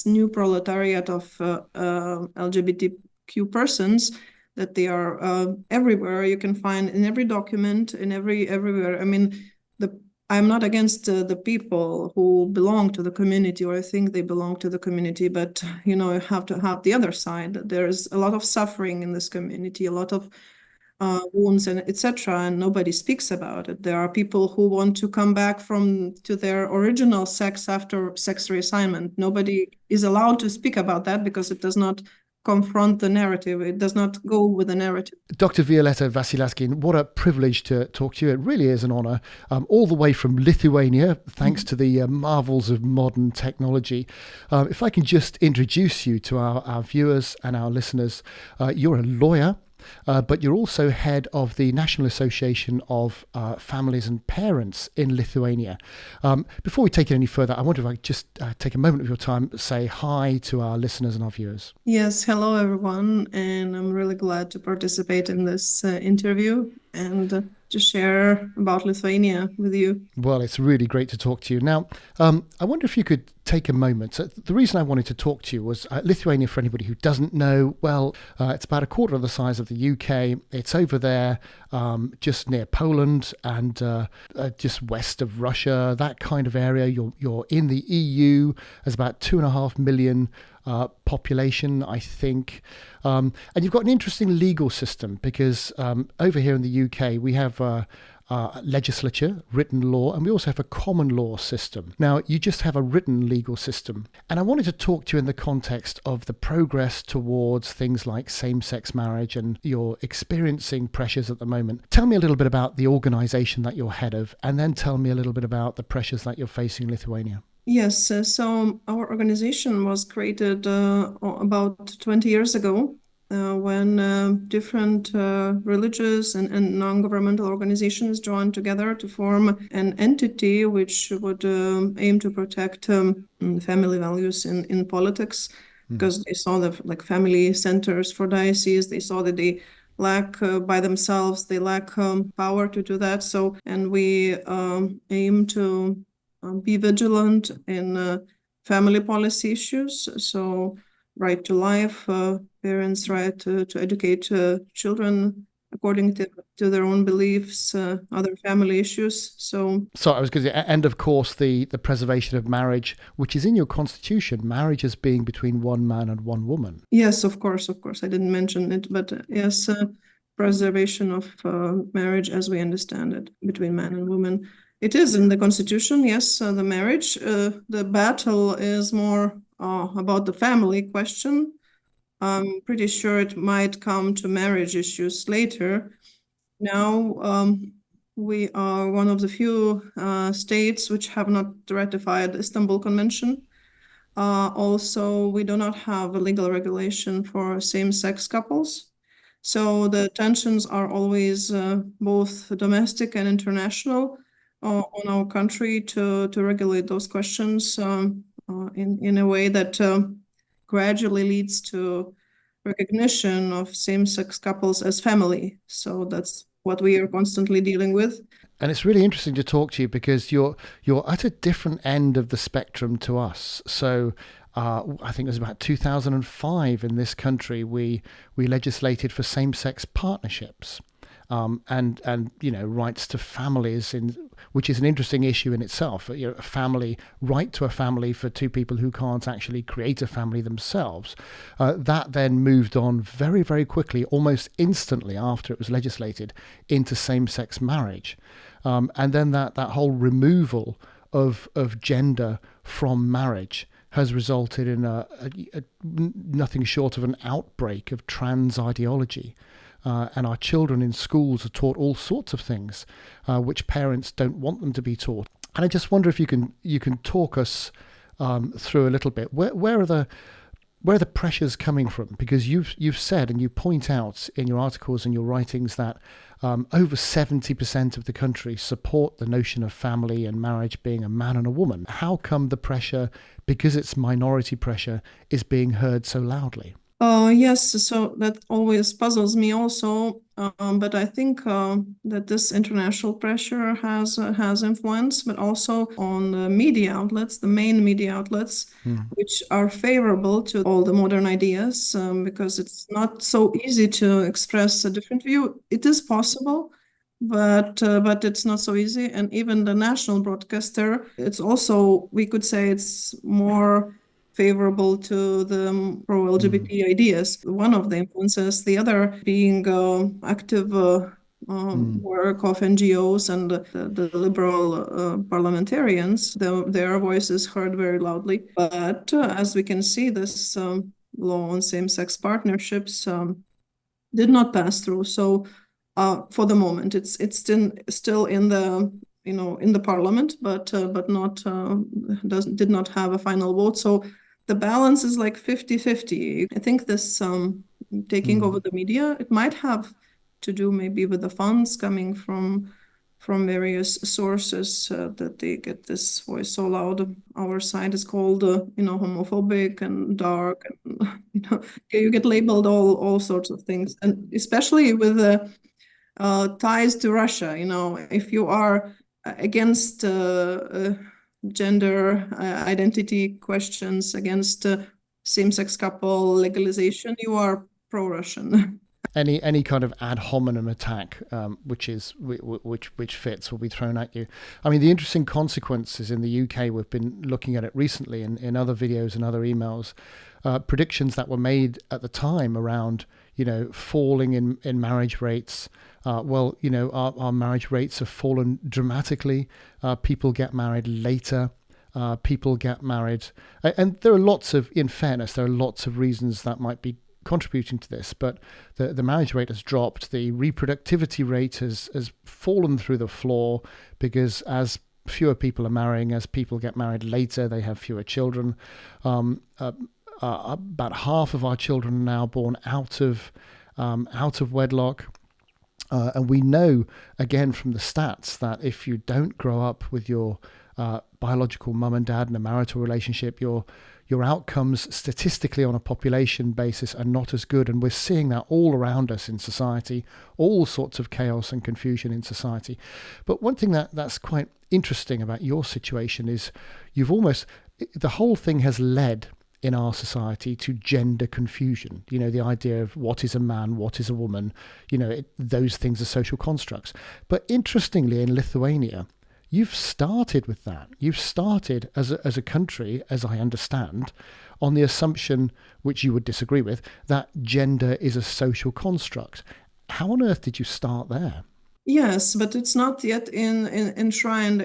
new proletariat of LGBTQ persons, that they are everywhere. You can find in every document, in everywhere. I mean, I'm not against the people who belong to the community or I think they belong to the community, but you have to have the other side. There's a lot of suffering in this community, a lot of wounds and etc. And nobody speaks about it. There are people who want to come back to their original sex after sex reassignment. Nobody is allowed to speak about that because it does not confront the narrative. It does not go with the narrative. Dr. Violeta Vasilaskine, what a privilege to talk to you. It really is an honour. All the way from Lithuania, thanks to the marvels of modern technology. If I can just introduce you to our viewers and our listeners, you're a lawyer. But you're also head of the National Association of Families and Parents in Lithuania. Before we take it any further, I wonder if I could just take a moment of your time, say hi to our listeners and our viewers. Yes, hello everyone, and I'm really glad to participate in this interview and to share about Lithuania with you. Well, it's really great to talk to you. Now, I wonder if you could take a moment. So the reason I wanted to talk to you was Lithuania, for anybody who doesn't know, well, it's about a quarter of the size of the UK. It's over there, just near Poland and just west of Russia, that kind of area. You're in the EU. There's about 2.5 million population, I think. And you've got an interesting legal system because over here in the UK, we have legislature, written law, and we also have a common law system. Now, you just have a written legal system. And I wanted to talk to you in the context of the progress towards things like same-sex marriage, and you're experiencing pressures at the moment. Tell me a little bit about the organisation that you're head of, and then tell me a little bit about the pressures that you're facing in Lithuania. Yes, so our organization was created about 20 years ago when different religious and non-governmental organizations joined together to form an entity which would aim to protect family values in politics, because they saw the family centers for dioceses. They saw that they lack by themselves, they lack power to do that. So, and we aim to be vigilant in family policy issues. So right to life, parents' right to educate children according to their own beliefs, other family issues. So I was going to say, and of course the preservation of marriage, which is in your constitution, marriage as being between one man and one woman. Yes, of course. I didn't mention it, but yes, preservation of marriage as we understand it between man and woman. It is in the constitution, yes, the marriage. The battle is more about the family question. I'm pretty sure it might come to marriage issues later. Now, we are one of the few states which have not ratified the Istanbul Convention. Also, we do not have a legal regulation for same-sex couples. So the tensions are always both domestic and international on our country to regulate those questions in a way that gradually leads to recognition of same-sex couples as family. So that's what we are constantly dealing with. And it's really interesting to talk to you because you're at a different end of the spectrum to us. So I think it was about 2005 in this country we legislated for same-sex partnerships. And rights to families, which is an interesting issue in itself. A family, right to a family for two people who can't actually create a family themselves. That then moved on very, very quickly, almost instantly after it was legislated, into same-sex marriage. And then that whole removal of gender from marriage has resulted in a nothing short of an outbreak of trans ideology. And our children in schools are taught all sorts of things which parents don't want them to be taught. And I just wonder if you can talk us through a little bit. Where are the pressures coming from? Because you've said and you point out in your articles and your writings that over 70% of the country support the notion of family and marriage being a man and a woman. How come the pressure, because it's minority pressure, is being heard so loudly? Yes, so that always puzzles me also. But I think that this international pressure has influence, but also on the media outlets, the main media outlets, which are favorable to all the modern ideas, because it's not so easy to express a different view. It is possible, but it's not so easy. And even the national broadcaster, it's also, we could say, it's more favorable to the pro-LGBT ideas. One of the influences, the other being active work of NGOs and the liberal parliamentarians. Their voices heard very loudly. But as we can see, this law on same-sex partnerships did not pass through. So for the moment, it's still in the in the parliament, but not did not have a final vote. So the balance is like 50-50. I think this taking over the media, it might have to do maybe with the funds coming from various sources that they get this voice so loud. Our side is called homophobic and dark, and you get labeled all sorts of things, and especially with the ties to Russia. If you are against gender identity questions, against same-sex couple legalization, you are pro-Russian. Any kind of ad hominem attack, which fits, will be thrown at you. I mean, the interesting consequences in the UK, we've been looking at it recently in other videos and other emails, predictions that were made at the time around, falling in marriage rates. Our marriage rates have fallen dramatically. People get married later. People get married. And there are in fairness, there are lots of reasons that might be contributing to this, but the marriage rate has dropped. The reproductivity rate has fallen through the floor, because as fewer people are marrying, as people get married later, they have fewer children. About half of our children are now born out of wedlock. And we know, again, from the stats, that if you don't grow up with your biological mum and dad in a marital relationship, your outcomes statistically on a population basis are not as good. And we're seeing that all around us in society, all sorts of chaos and confusion in society. But one thing that's quite interesting about your situation is the whole thing has led in our society to gender confusion. The idea of what is a man, what is a woman, those things are social constructs. But interestingly, in Lithuania, you've started with that. You've started as a country, as I understand, on the assumption, which you would disagree with, that gender is a social construct. How on earth did you start there? Yes, but it's not yet enshrined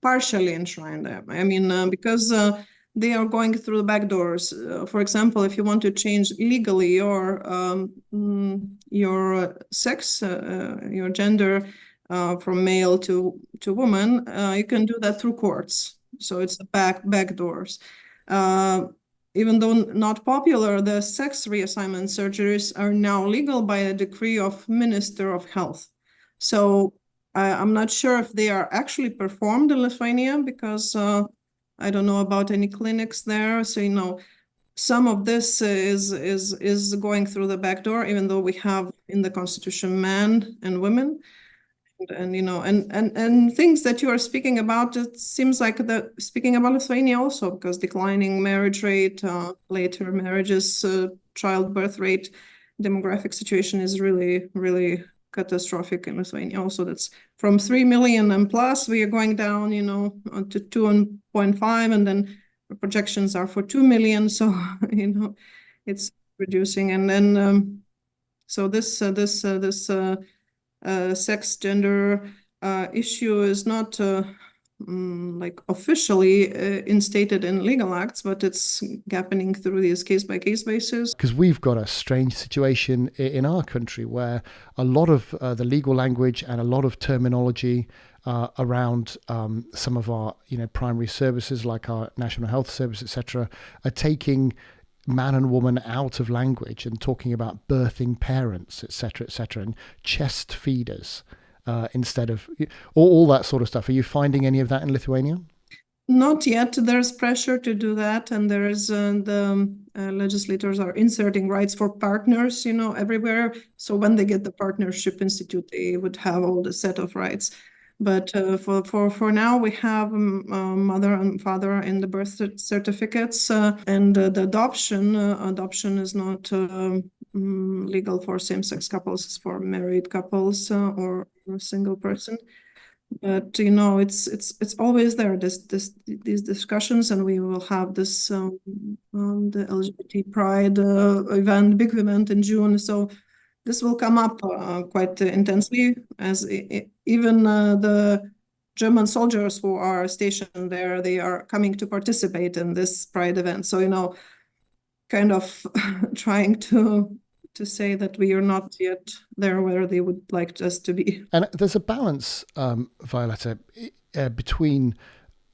partially enshrined there. I mean, because they are going through the back doors. For example, if you want to change legally your sex, your gender, from male to woman, you can do that through courts. So it's the back doors. Even though not popular, the sex reassignment surgeries are now legal by a decree of Minister of Health. So I'm not sure if they are actually performed in Lithuania, because I don't know about any clinics there. So some of this is going through the back door, even though we have in the constitution men and women. And things that you are speaking about, it seems like speaking about Lithuania also, because declining marriage rate, later marriages, childbirth rate, demographic situation is really, really catastrophic in Lithuania. Also, that's from 3 million and plus, we are going down, to 2.5, and then the projections are for 2 million. So, it's reducing. And then, so this sex gender issue is not like officially instated in legal acts, but it's happening through these case-by-case basis. Because we've got a strange situation in our country where a lot of the legal language and a lot of terminology around some of our primary services, like our National Health Service, etc., are taking man and woman out of language and talking about birthing parents, etc., and chest feeders instead of all that sort of stuff. Are you finding any of that in Lithuania? Not yet. There's pressure to do that, and there is the legislators are inserting rights for partners, everywhere. So when they get the partnership institute, they would have all the set of rights. But for now, we have mother and father in the birth certificates, and the adoption is not legal for same-sex couples, it's for married couples or a single person. But it's always there. These discussions, and we will have this the LGBT Pride big event in June. So this will come up quite intensely, as even the German soldiers who are stationed there, they are coming to participate in this Pride event. So kind of trying to say that we are not yet there where they would like us to be. And there's a balance, Violetta, between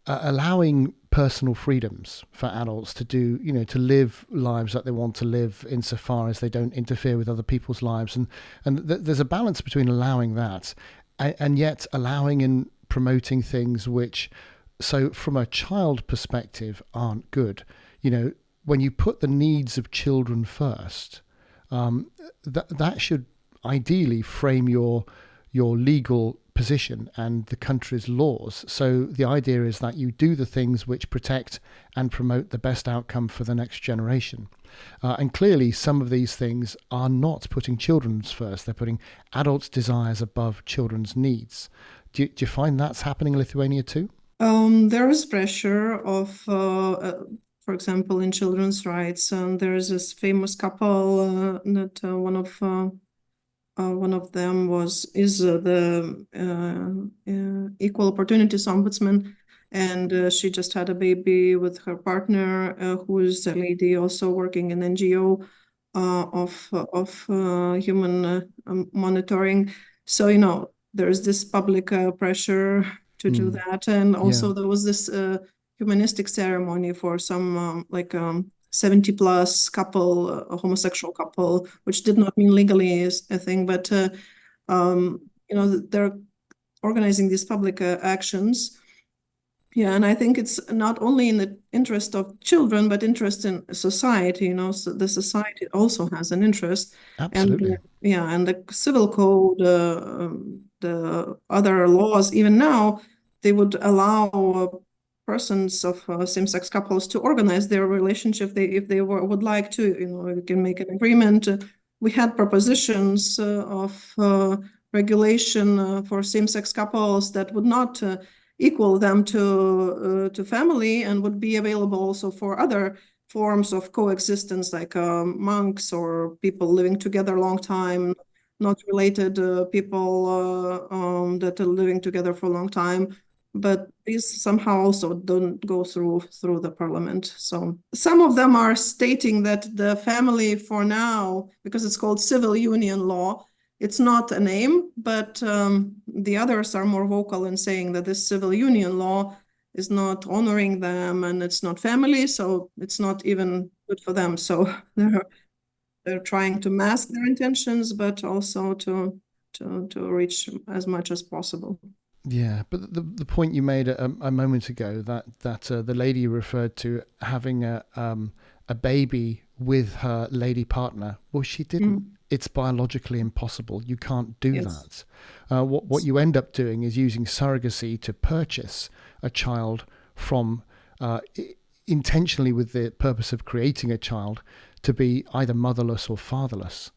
allowing personal freedoms for adults to do, to live lives that they want to live insofar as they don't interfere with other people's lives. And there's a balance between allowing that and yet allowing and promoting things which, so from a child perspective, aren't good. When you put the needs of children first, that should ideally frame your legal position and the country's laws. So the idea is that you do the things which protect and promote the best outcome for the next generation. And clearly some of these things are not putting children's first. They're putting adults' desires above children's needs. Do you find that's happening in Lithuania too? There is pressure of for example, in children's rights, there is this famous couple that one of them is the Equal Opportunities Ombudsman, and she just had a baby with her partner, who is a lady also working in NGO of human monitoring. So there's this public pressure to do that, and also there was this humanistic ceremony for some 70 plus couple, a homosexual couple, which did not mean legally is a thing, but they're organizing these public actions. Yeah, and I think it's not only in the interest of children, but interest in society. So the society also has an interest. Absolutely. And the civil code, the other laws, even now, they would allow persons of same-sex couples to organize their relationship if they would like to. You can make an agreement. We had propositions of regulation for same-sex couples that would not equal them to family and would be available also for other forms of coexistence, like monks or people living together a long time, not related people that are living together for a long time. But these somehow also don't go through the parliament. So some of them are stating that the family for now, because it's called civil union law, it's not a name, but the others are more vocal in saying that this civil union law is not honoring them and it's not family, so it's not even good for them. So they're trying to mask their intentions, but also to reach as much as possible. Yeah, but the point you made a moment ago, that the lady referred to having a baby with her lady partner, well, she didn't. It's biologically impossible. You can't do that. What you end up doing is using surrogacy to purchase a child from intentionally with the purpose of creating a child to be either motherless or fatherless.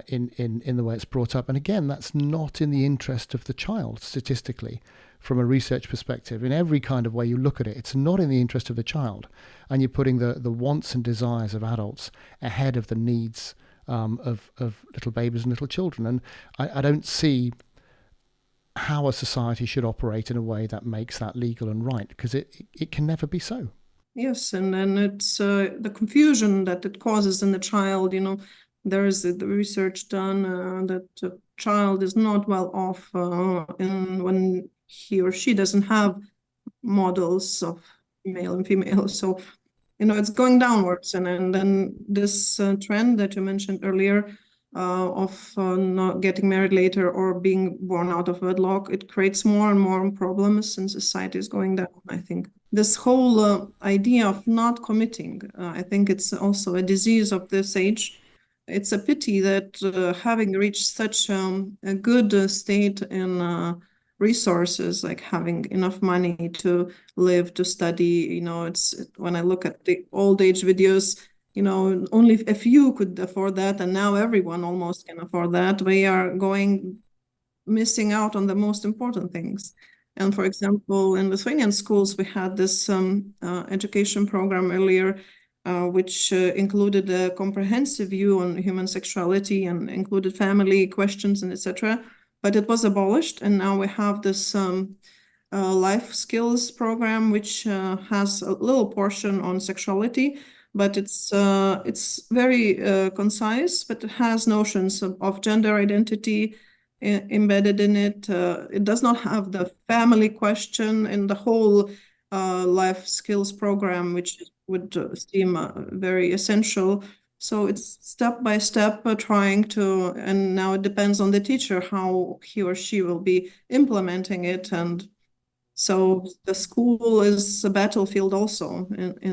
In the way it's brought up. And again, that's not in the interest of the child, statistically, from a research perspective. In every kind of way you look at it, it's not in the interest of the child. And you're putting the wants and desires of adults ahead of the needs of little babies and little children. And I don't see how a society should operate in a way that makes that legal and right, because it can never be so. Yes, and then it's the confusion that it causes in the child, there is the research done that the child is not well off when he or she doesn't have models of male and female. So, it's going downwards. And then this trend that you mentioned earlier, of not getting married later or being born out of wedlock. It creates more and more problems, and society is going down, I think. This whole idea of not committing, I think it's also a disease of this age. It's a pity that having reached such a good state in resources, like having enough money to live, to study, when I look at the old age videos, only a few could afford that, and now everyone almost can afford that. We are missing out on the most important things. And for example, in Lithuanian schools, we had this education program earlier, which included a comprehensive view on human sexuality and included family questions and etc. But it was abolished, and now we have this life skills program, which has a little portion on sexuality, but it's very concise, but it has notions of gender identity embedded in it. It does not have the family question in the whole life skills program, which would seem very essential. So it's step by step trying to, and now it depends on the teacher how he or she will be implementing it. And so the school is a battlefield also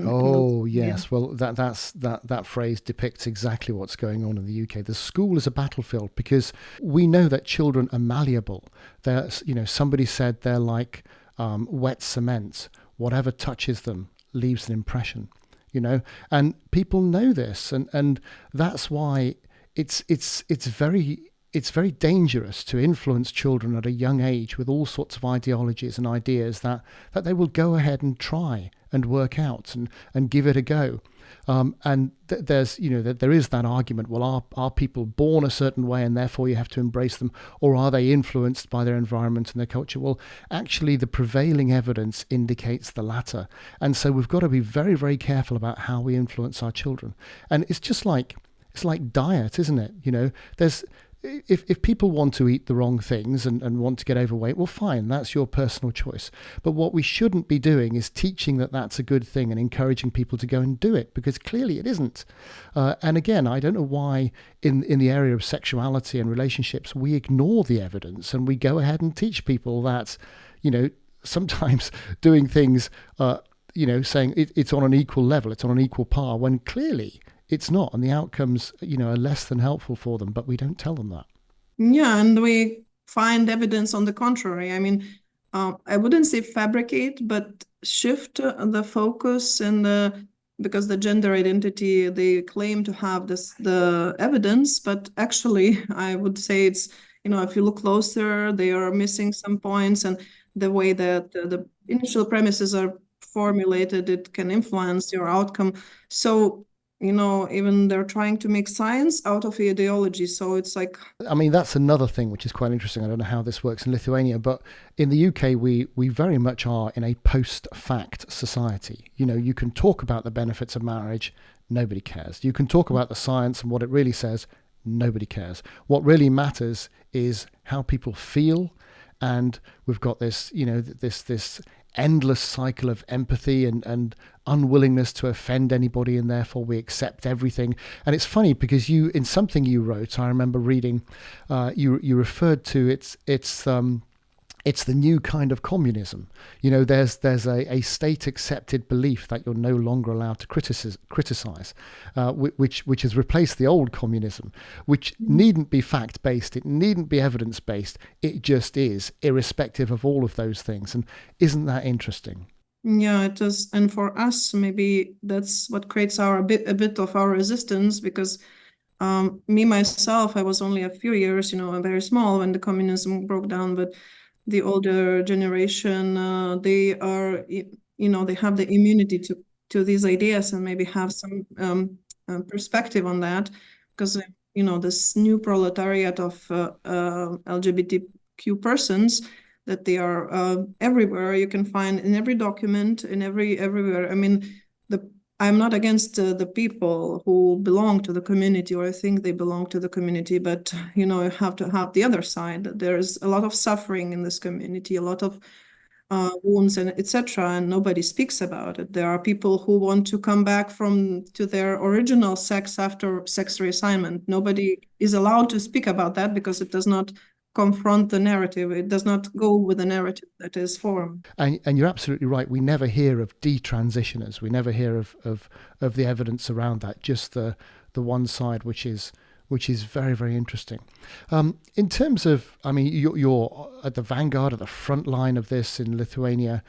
Oh yes, well that phrase depicts exactly what's going on in the UK. The school is a battlefield because we know that children are malleable. They're, somebody said they're like wet cement. Whatever touches them leaves an impression. And people know this, and that's why it's very dangerous to influence children at a young age with all sorts of ideologies and ideas that they will go ahead and try and work out and give it a go. There is that argument, well, are people born a certain way and therefore you have to embrace them, or are they influenced by their environment and their culture? Well, actually, the prevailing evidence indicates the latter. And so we've got to be very, very careful about how we influence our children. And it's like diet, isn't it? There's if people want to eat the wrong things and want to get overweight, well, fine, that's your personal choice. But what we shouldn't be doing is teaching that that's a good thing and encouraging people to go and do it, because clearly it isn't. And again, I don't know why in the area of sexuality and relationships, we ignore the evidence and we go ahead and teach people that, sometimes doing things, saying it's on an equal level, it's on an equal par, when clearly it's not, and the outcomes, are less than helpful for them, but we don't tell them that. Yeah, and we find evidence on the contrary. I mean, I wouldn't say fabricate, but shift the focus because the gender identity, they claim to have the evidence, but actually, I would say it's, if you look closer, they are missing some points, and the way that the initial premises are formulated, it can influence your outcome. So even they're trying to make science out of ideology. So it's like, I mean, that's another thing which is quite interesting. I don't know how this works in Lithuania, but in the UK, we very much are in a post-fact society. You can talk about the benefits of marriage, nobody cares. You can talk about the science and what it really says, nobody cares. What really matters is how people feel. And we've got this, this endless cycle of empathy and unwillingness to offend anybody, and therefore we accept everything. And it's funny because in something you wrote, I remember reading, you referred to it's the new kind of communism. There's a state accepted belief that you're no longer allowed to criticize, which has replaced the old communism, which needn't be fact based, it needn't be evidence based, it just is, irrespective of all of those things. And isn't that interesting? Yeah, it is. And for us, maybe that's what creates a bit of our resistance, because me myself, I was only a few years, very small when the communism broke down, but the older generation, they are, they have the immunity to these ideas and maybe have some perspective on that, because, this new proletariat of LGBTQ persons, that they are everywhere. You can find in every document, everywhere. I mean, I'm not against the people who belong to the community or think they belong to the community, but you have to have the other side. There's a lot of suffering in this community, a lot of wounds and etc., and nobody speaks about it. There are people who want to come back to their original sex after sex reassignment. Nobody is allowed to speak about that because it does not confront the narrative. It does not go with the narrative that is formed. And you're absolutely right. We never hear of detransitioners. We never hear of the evidence around that. Just the one side, which is very, very interesting. In terms of, I mean, you're at the vanguard, at the front line of this in Lithuania.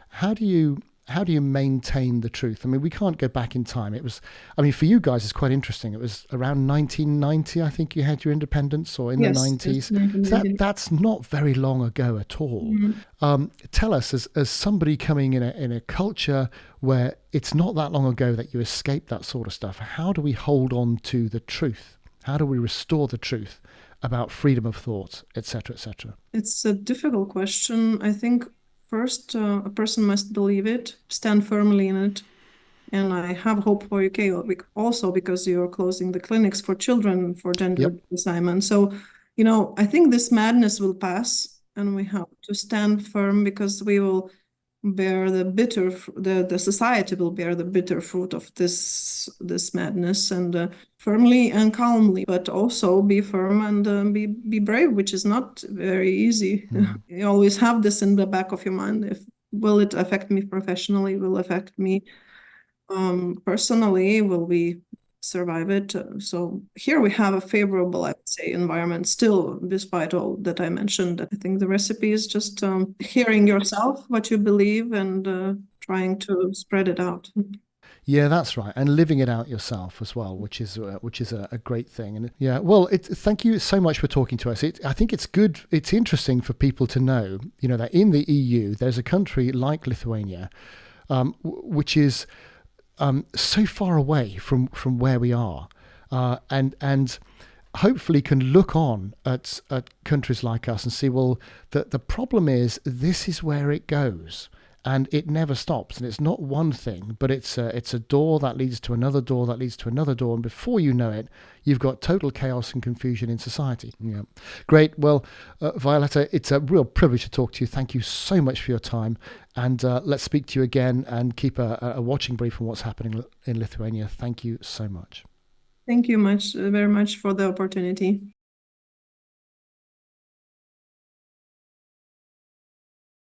How do you maintain the truth? I mean, we can't go back in time. It was, I mean, for you guys, it's quite interesting. It was around 1990, I think you had your independence, or in the 90s. So that's not very long ago at all. Mm-hmm. Tell us, as somebody coming in a culture where it's not that long ago that you escaped that sort of stuff, how do we hold on to the truth? How do we restore the truth about freedom of thought, etc., etc.? It's a difficult question. I think first, a person must believe it, stand firmly in it. And I have hope for UK also because you're closing the clinics for children for gender assignment. So, I think this madness will pass, and we have to stand firm because we will bear the society will bear the bitter fruit of this madness, and firmly and calmly, but also be firm and be brave, which is not very easy. You always have this in the back of your mind. Will it affect me professionally? Will it affect me personally? Will we survive it? So here we have a favorable, I would say, environment still, despite all that I mentioned. I think the recipe is just hearing yourself, what you believe, and trying to spread it out. Yeah, that's right, and living it out yourself as well, which is a great thing. And yeah, well, thank you so much for talking to us. I think it's good. It's interesting for people to know, that in the EU there's a country like Lithuania, which is so far away from where we are, and hopefully can look on at countries like us and see, well, the problem is this is where it goes. And it never stops, and it's not one thing, but it's a door that leads to another door that leads to another door, and before you know it, you've got total chaos and confusion in society. Yeah, great. Well, Violeta, it's a real privilege to talk to you. Thank you so much for your time, and let's speak to you again and keep a watching brief on what's happening in Lithuania. Thank you so much. Thank you very much for the opportunity.